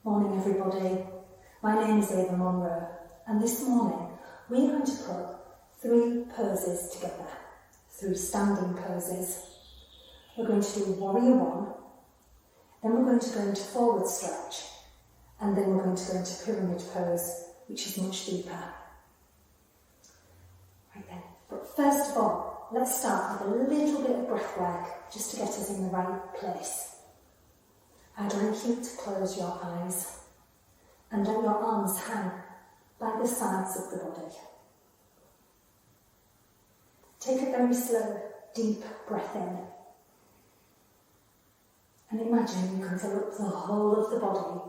Morning everybody, my name is Ava Monroe and this morning we're going to put 3 poses together, 3 standing poses. We're going to do warrior 1, then we're going to go into forward stretch and then we're going to go into pyramid pose, which is much deeper. Right then, but first of all, let's start with a little bit of breath work just to get us in the right place. I'd like you to close your eyes and let your arms hang by the sides of the body. Take a very slow, deep breath in and imagine you can fill up the whole of the body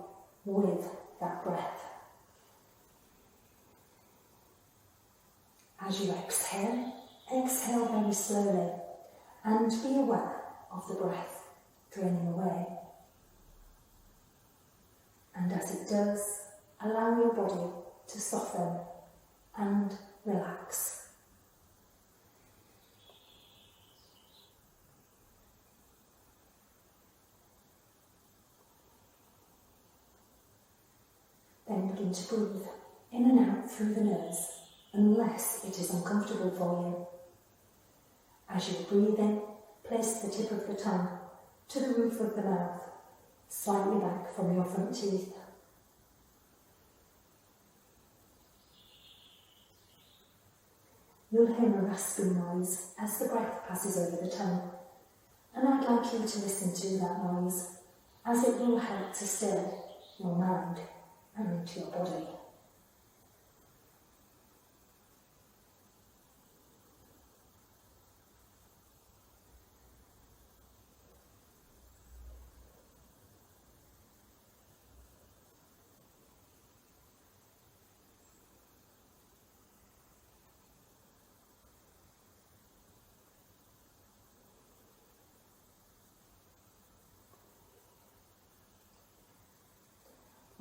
with that breath. As you exhale, exhale very slowly and be aware of the breath draining away. And as it does, allow your body to soften and relax. Then begin to breathe in and out through the nose, unless it is uncomfortable for you. As you breathe in, place the tip of the tongue to the roof of the mouth, slightly back from your front teeth. You'll hear a rasping noise as the breath passes over the tongue, and I'd like you to listen to that noise as it will help to still your mind and into your body.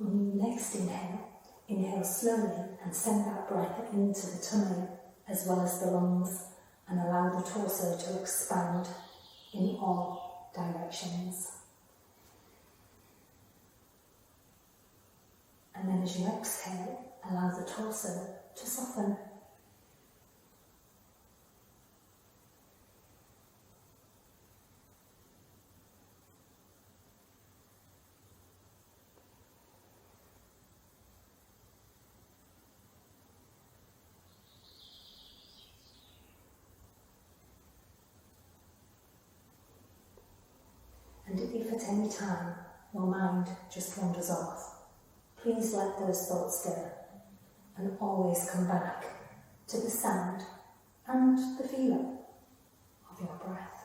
When you next inhale, inhale slowly and send that breath into the tummy as well as the lungs and allow the torso to expand in all directions. And then as you exhale, allow the torso to soften. And if at any time your mind just wanders off, please let those thoughts go and always come back to the sound and the feeling of your breath.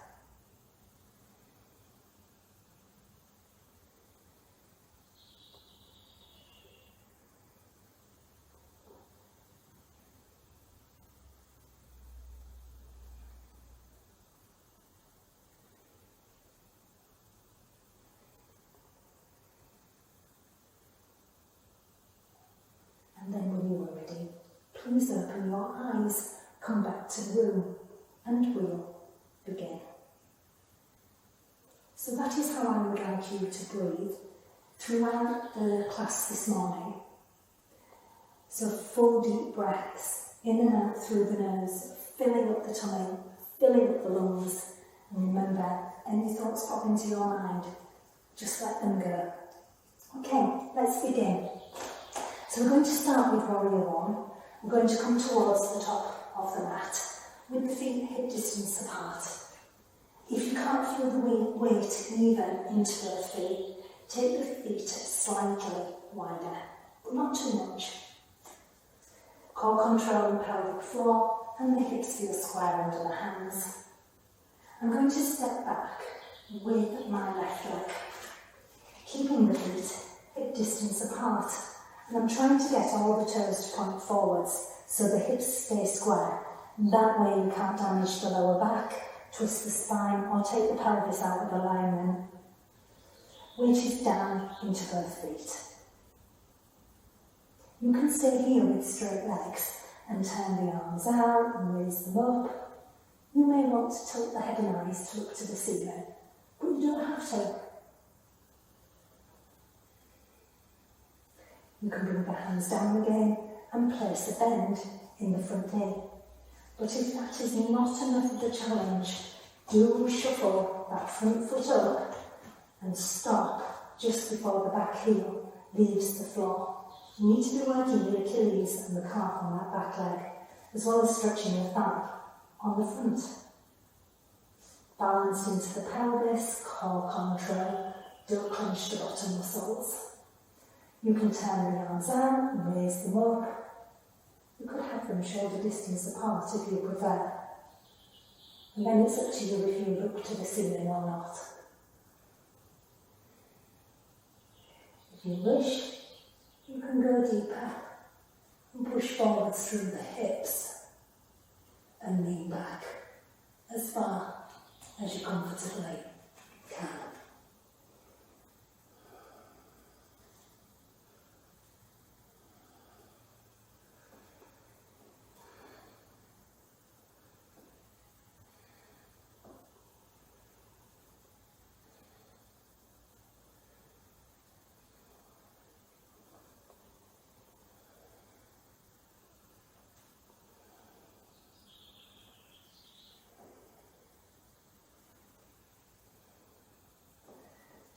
And then when you are ready, please open your eyes, come back to the room, and we'll begin. So that is how I would like you to breathe throughout the class this morning. So full deep breaths in and out through the nose, filling up the tummy, filling up the lungs, and remember, any thoughts pop into your mind, just let them go. Okay, let's begin. So we're going to start with warrior 1. We're going to come towards the top of the mat with the feet hip distance apart. If you can't feel the weight even into both feet, take the feet slightly wider, but not too much. Core control in pelvic floor and the hips feel square under the hands. I'm going to step back with my left leg, keeping the feet hip distance apart. And I'm trying to get all the toes to point forwards so the hips stay square. That way you can't damage the lower back, twist the spine or take the pelvis out of alignment. Weight is down into both feet. You can stay here with straight legs and turn the arms out and raise them up. You may want to tilt the head and eyes to look to the ceiling, but you don't have to. You can bring the hands down again and place a bend in the front knee. But if that is not enough of the challenge, do shuffle that front foot up and stop just before the back heel leaves the floor. You need to be working your Achilles and the calf on that back leg, as well as stretching your thigh on the front. Balanced into the pelvis, core control, don't clench the bottom muscles. You can turn the arms out and raise them up. You could have them shoulder distance apart if you prefer. And then it's up to you if you look to the ceiling or not. If you wish, you can go deeper and push forwards through the hips and lean back as far as you comfortably can.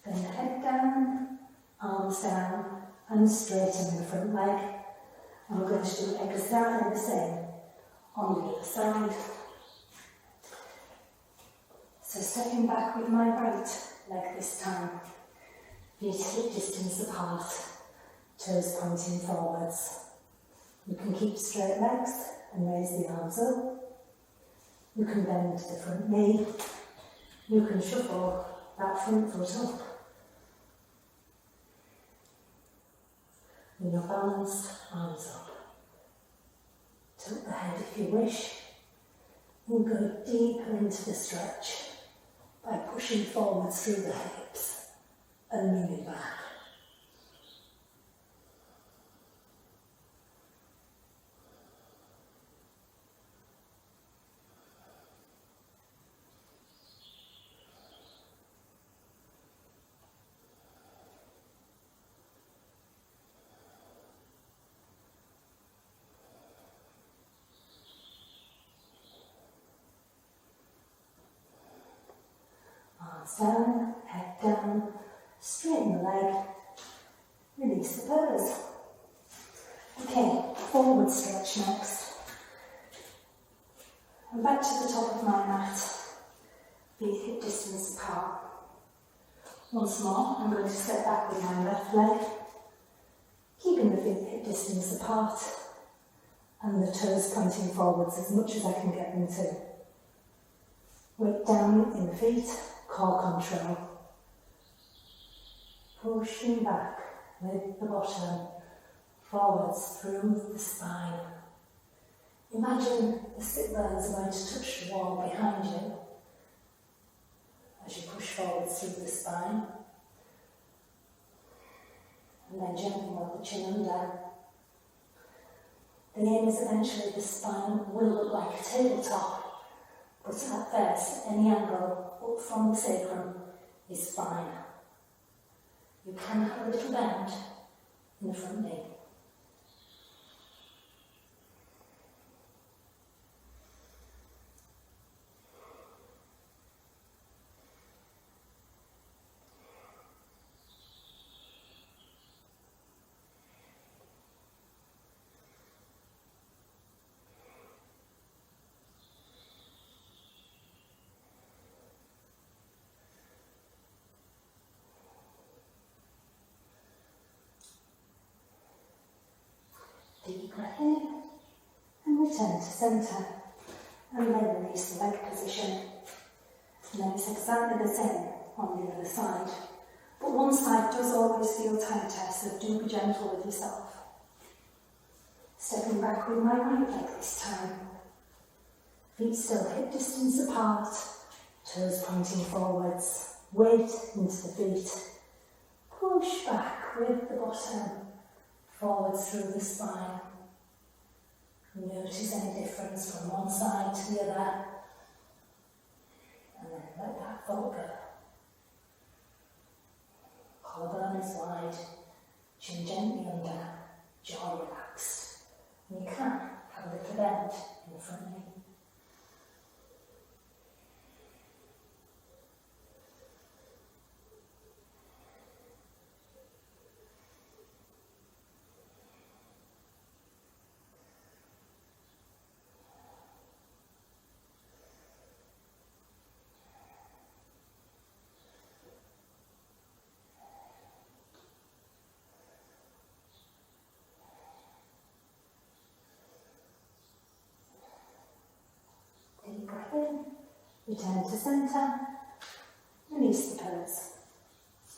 Bring the head down, arms down, and straighten the front leg. And we're going to do exactly the same on the other side. So stepping back with my right leg this time. Feet hip distance apart, toes pointing forwards. You can keep straight legs and raise the arms up. You can bend the front knee. You can shuffle that front foot up. When you're balanced, arms up. Tilt the head if you wish, and go deeper into the stretch by pushing forward through the hips and leaning back. Arms down, head down, straighten the leg, release the pose. Okay, forward stretch next. And back to the top of my mat, feet hip distance apart. Once more, I'm going to step back with my left leg, keeping the feet hip distance apart and the toes pointing forwards as much as I can get them to. Weight down in the feet, core control. Pushing back with the bottom forwards through the spine. Imagine the sit bones are going to touch the wall behind you as you push forwards through the spine. And then gently roll the chin under. The aim is eventually the spine will look like a tabletop, but at first, any angle up from the sacrum is fine. You can have a little bend in the front knee. Deep breath in and return to centre, and then release the leg position. And then it's exactly the same on the other side, but one side does always feel tighter, so do be gentle with yourself. Stepping back with my right leg this time. Feet still hip distance apart, toes pointing forwards, weight into the feet. Push back with the bottom forwards through the spine. Notice any difference from one side to the other, and then let that fold go. Collarbone is wide, chin gently under. jaw relaxed. And you can have a little bend in the front knee. Deep breath in, return to centre, release the pose.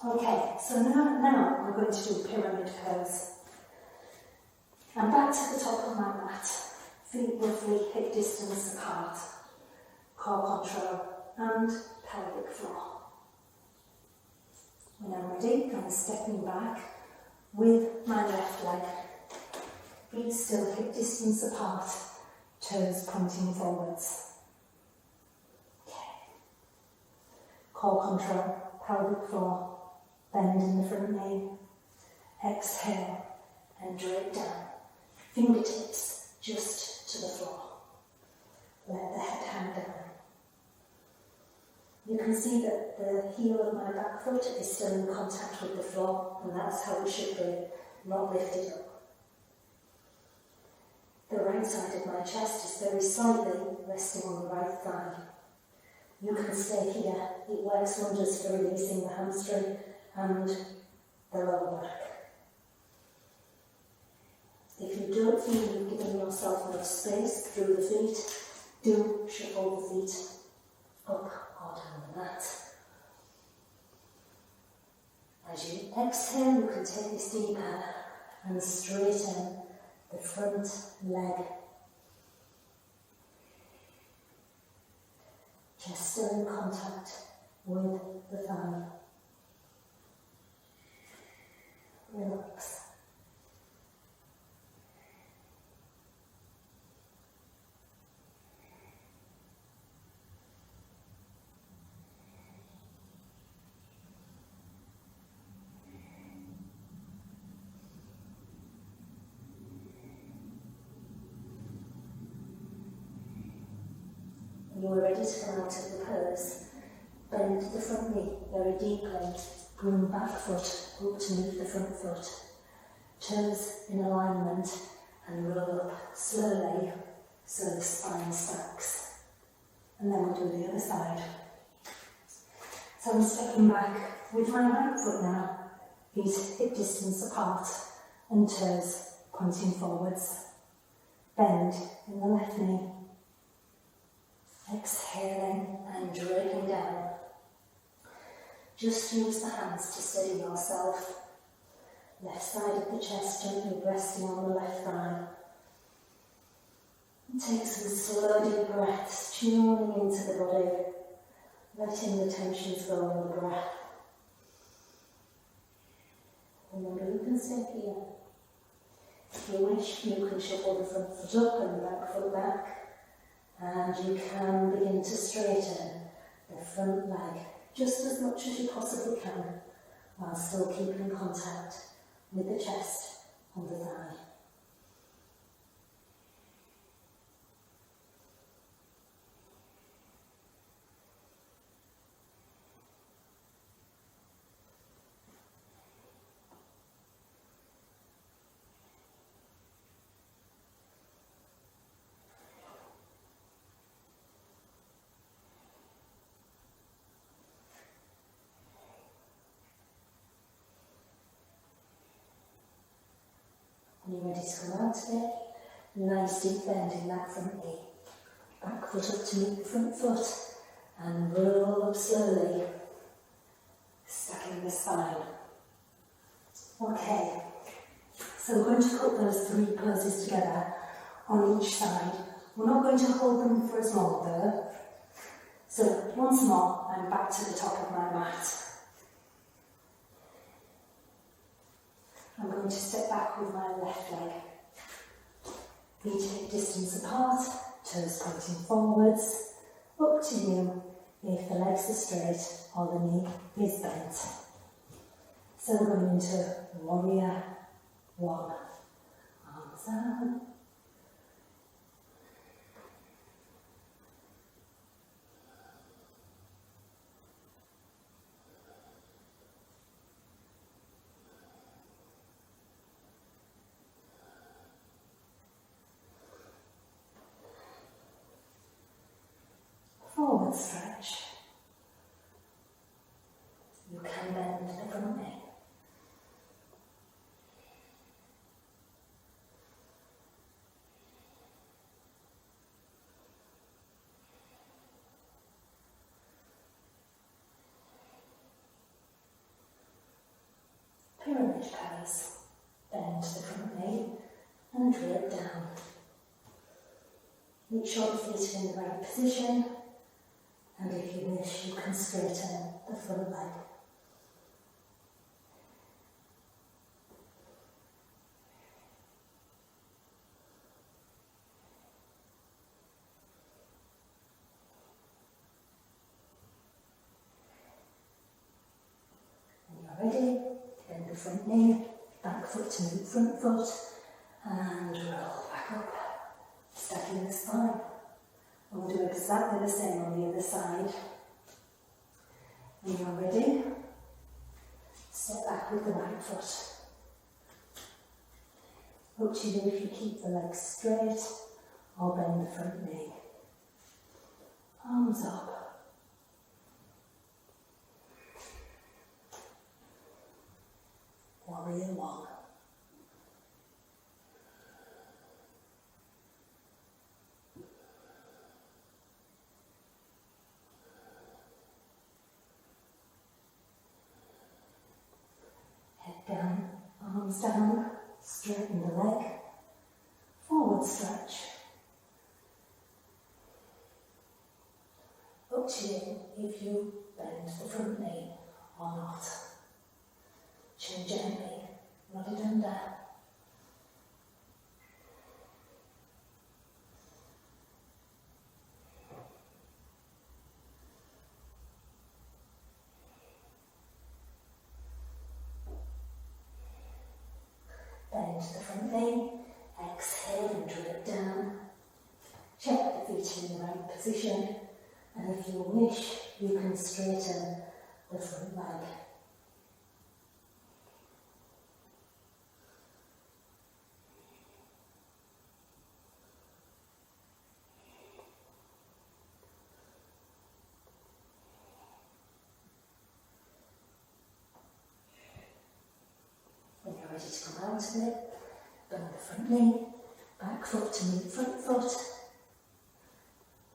Okay, so now we're going to do pyramid pose. I'm back to the top of my mat, feet roughly hip distance apart, core control and pelvic floor. When I'm ready, I'm stepping back with my left leg, feet still hip distance apart, toes pointing forwards. Core control, pelvic floor, bend in the front knee. Exhale and drape down. Fingertips just to the floor. Let the head hang down. You can see that the heel of my back foot is still in contact with the floor, and that's how it should be, not lifted up. The right side of my chest is very slightly resting on the right thigh. You can stay here. It works wonders for releasing the hamstring and the lower back. If you don't feel you've given yourself enough space through the feet, do shuffle the feet up or down the mat. As you exhale, you can take this deeper and straighten the front leg. Chest still in contact with the thigh. Relax. When you're ready to come out of the pose, bend the front knee very deeply, bring back foot up to meet the front foot, toes in alignment and roll up slowly so the spine stacks. And then we'll do the other side. So I'm stepping back with my right foot now, feet hip distance apart and toes pointing forwards. Bend in the left knee. Exhaling and draping down. Just use the hands to steady yourself. Left side of the chest gently resting on the left thigh. And take some slow deep breaths, tuning into the body, letting the tensions go in the breath. Remember, you can stay here. If you wish, you can shuffle the front foot up and the back foot back. And you can begin to straighten the front leg just as much as you possibly can, while still keeping contact with the chest and the thigh. When you're ready to come out today, nice deep bend in that front knee. Back foot up to meet the front foot and roll up slowly, stacking the spine. Okay, so we're going to put those three poses together on each side. We're not going to hold them for as long though. So once more, I'm back to the top of my mat. I'm going to step back with my left leg. Feet hip distance apart, toes pointing forwards. Up to you if the legs are straight or the knee is bent. So we're going into warrior one. down. Forward stretch. You can bend the front knee. Pyramid pose. Bend the front knee and drip down. Make sure the feet are in the right position, and if you wish, you can straighten the front leg. When you're ready, bend the front knee, back foot to meet front foot, and roll back up, stacking the spine. And we'll do exactly the same on the other side. When you're ready, step back with the right foot. Up to you if you keep the legs straight or bend the front knee. Arms up. Warrior one. Head down, arms down, straighten the leg, forward stretch. Up to you if you bend the front knee or not. Chin gently, rub it under. Bend the front knee, exhale and drip down. Check the feet in the right position, and if you wish, you can straighten the front leg. When you're ready to come out of it, bend the front knee, back foot to meet front foot.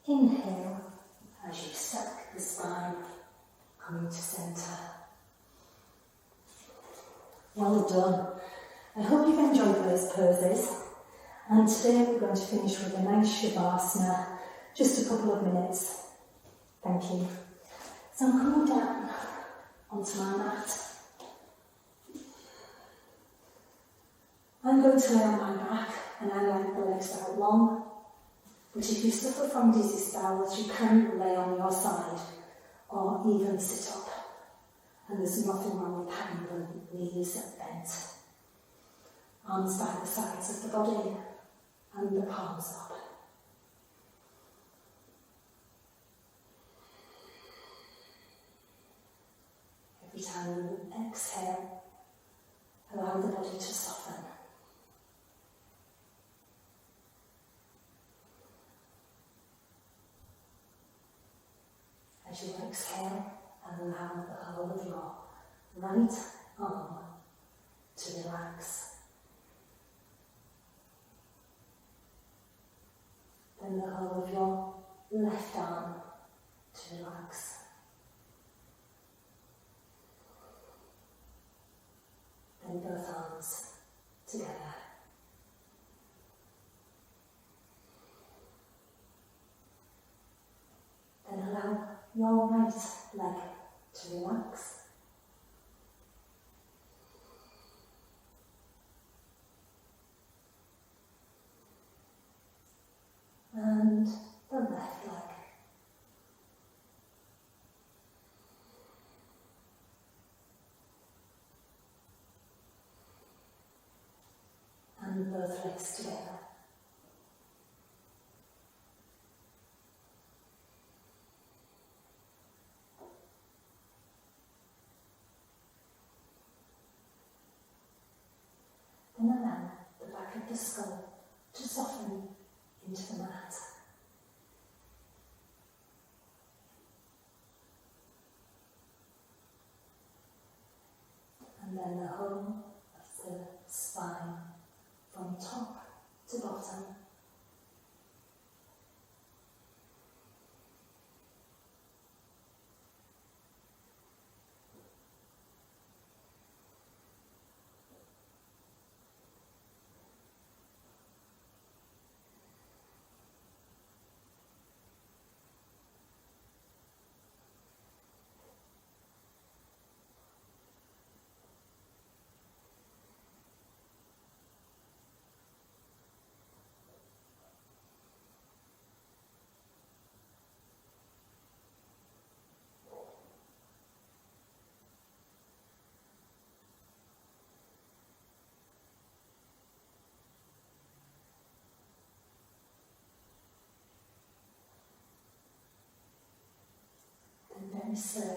Inhale as you stack the spine, coming to centre. Well done. I hope you've enjoyed those poses. And today we're going to finish with a nice Shavasana, just a couple of minutes. Thank you. So I'm coming down onto my mat. I'm going to lay on my back and I like the legs out long. But if you suffer from dizzy spells, you can lay on your side or even sit up. And there's nothing wrong with having the knees bent. Arms by the sides of the body and the palms up. Every time you exhale, allow the body to soften. As you exhale, allow the whole of your right arm to relax. Then the whole of your left arm to relax. Then both arms together. Then allow your right leg to relax. And the left leg. And both both legs together. And allow the back of the skull to soften into the mat. And then the whole of the spine from top to bottom. Very slowly,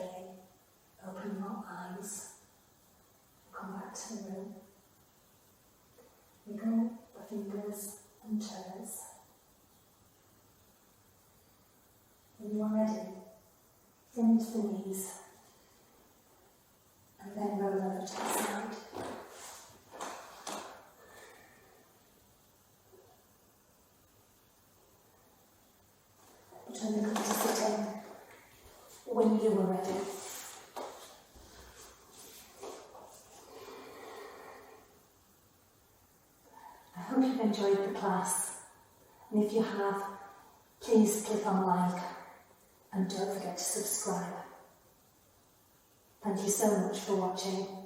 open your eyes, come back to the room, wiggle the fingers and toes. When you are ready, bring to the knees, and then roll over to the side. Return the to sitting when you are ready. I hope you've enjoyed the class, and if you have, please click on like and don't forget to subscribe. Thank you so much for watching.